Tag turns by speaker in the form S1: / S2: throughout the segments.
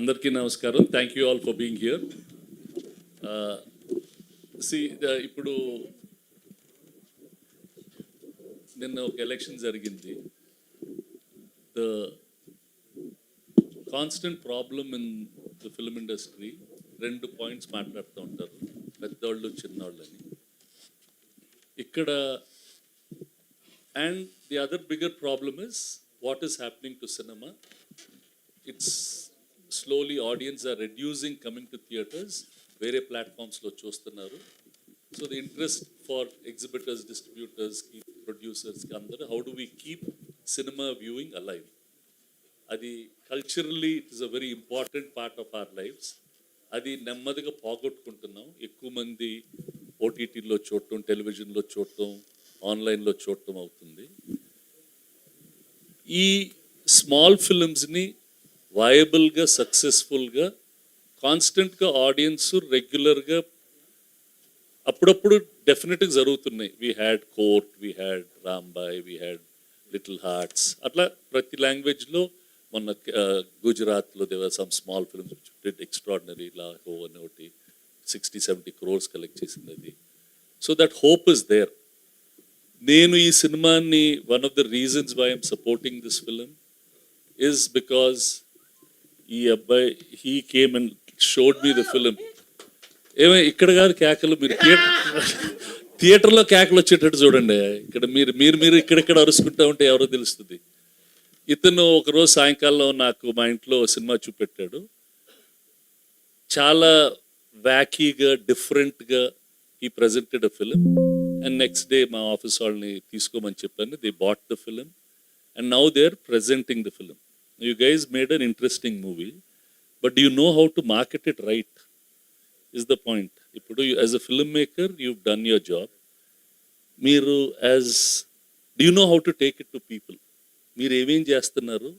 S1: అందరికీ నమస్కారం. Thank you all for being here. ఇప్పుడు నిన్న ఒక ఎలక్షన్ జరిగింది. The constant problem in the film industry, 2 points మాట్లాడుతూ ఉంటారు, పెద్దవాళ్ళు చిన్నవాళ్ళు అని. ఇక్కడ and the other bigger problem is what is happening to cinema. It's slowly audience are reducing coming to theatres. వేరే ప్లాట్ఫామ్స్లో చూస్తున్నారు. So the interest for exhibitors, డిస్ట్రిబ్యూటర్స్కి, ప్రొడ్యూసర్స్కి అందరూ how do we keep cinema viewing alive. అది culturally it is a very important part of our lifes. అది నెమ్మదిగా పోగొట్టుకుంటున్నాం. ఎక్కువ మంది ఓటీటీలో చూడటం, టెలివిజన్లో చూడటం, ఆన్లైన్లో చూడటం అవుతుంది. ఈ స్మాల్ ఫిల్మ్స్ని వయబుల్గా, సక్సెస్ఫుల్గా, కాన్స్టెంట్గా ఆడియన్స్ రెగ్యులర్గా అప్పుడప్పుడు డెఫినెట్గా జరుగుతున్నాయి. We had Court, we had Rambai, we had Little Hearts. అట్లా ప్రతి లాంగ్వేజ్లో మొన్న గుజరాత్లో there are some small films which did extraordinary. Laalo అని ఒకటి 60-70 crores కలెక్ట్ చేసింది అది. So that hope is there. నేను ఈ సినిమాని one of the reasons why I'm supporting this film is because ఈ అబ్బాయి he came and showed me the film. ఏమో ఇక్కడ కాదు కేకలు, మీరు థియేటర్లో కేకలు వచ్చేటట్టు చూడండి. ఇక్కడ మీరు ఇక్కడెక్కడ అరుచుకుంటా ఉంటే ఎవరో తెలుస్తుంది. ఇతను ఒకరోజు సాయంకాలం నాకు మా ఇంట్లో సినిమా చూపెట్టాడు. చాలా వ్యాకీగా, డిఫరెంట్గా ఈ presented a film. And next day మా ఆఫీస్ వాళ్ళని తీసుకోమని చెప్పాను. They bought the film and now they are presenting the film. You guys made an interesting movie, but do you know how to market it right is the point. Ippudu as a filmmaker you've done your job. Meeru do you know how to take it to people? Meeru em chestunnaru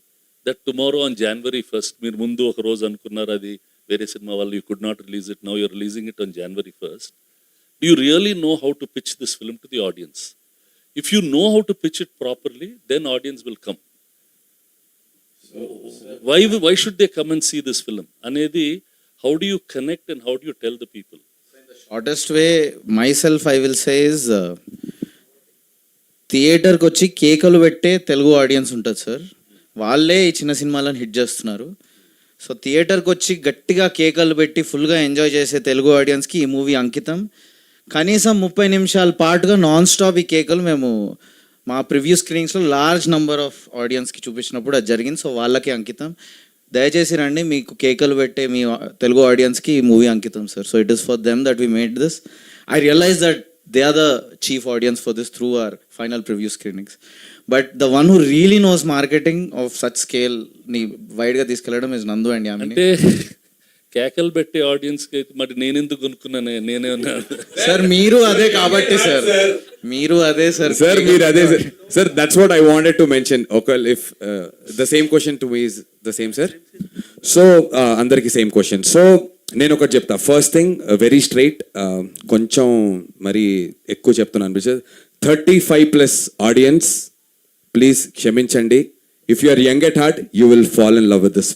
S1: that tomorrow on January 1st meeru mundu oka roju anukunnaru adi vere cinema vallu you could not release it, now you're releasing it on January 1st. Do you really know how to pitch this film to the audience? If you know how to pitch it properly, then audience will come. Why should they come and see this film? Anedi, how do you connect and how do you tell the people?
S2: The shortest way, myself, I will say is థియేటర్కి వచ్చి కేకలు పెట్టే Telugu audience ఉంటుంది sir. వాళ్ళే ఈ చిన్న సినిమాలను hit చేస్తున్నారు. సో థియేటర్కి వచ్చి గట్టిగా కేకలు పెట్టి ఫుల్గా ఎంజాయ్ చేసే తెలుగు ఆడియన్స్కి ఈ మూవీ అంకితం. కనీసం 30 నిమిషాల పాటుగా నాన్ స్టాప్ ఈ కేకలు మేము మా ప్రివ్యూ స్క్రీనింగ్స్లో లార్జ్ నెంబర్ ఆఫ్ ఆడియన్స్కి చూపించినప్పుడు అది జరిగింది. సో వాళ్ళకి అంకితం. దయచేసి రండి, మీకు కేకలు పెట్టే మీ తెలుగు ఆడియన్స్కి ఈ మూవీ అంకితం sir. So it is for them that we made this. I realise that they are the chief audience for this through our final preview screenings. But the one who really knows marketing of such స్కేల్ని వైడ్గా తీసుకెళ్ళడం is నందు and Yamini.
S1: కేకలు పెట్టే ఆడియన్స్కి అయితే మరి నేనెందుకు కొనుక్కున్నాను? నేనే
S2: సార్ మీరు అదే కాబట్టి సార్, మీరు అదే సార్.
S3: సార్ మీరు అదే sir. Sir that's what I wanted to mention. ఒకవేళ if the same question to me is the same sir. So అందరికి సేమ్ క్వశ్చన్. సో నేను ఒకటి చెప్తా. ఫస్ట్ థింగ్ వెరీ స్ట్రైట్, కొంచెం మరి ఎక్కువ చెప్తున్నాను అనిపించదు. 35+ ఆడియన్స్ ప్లీజ్ క్షమించండి. If you are young at heart you will fall in love with this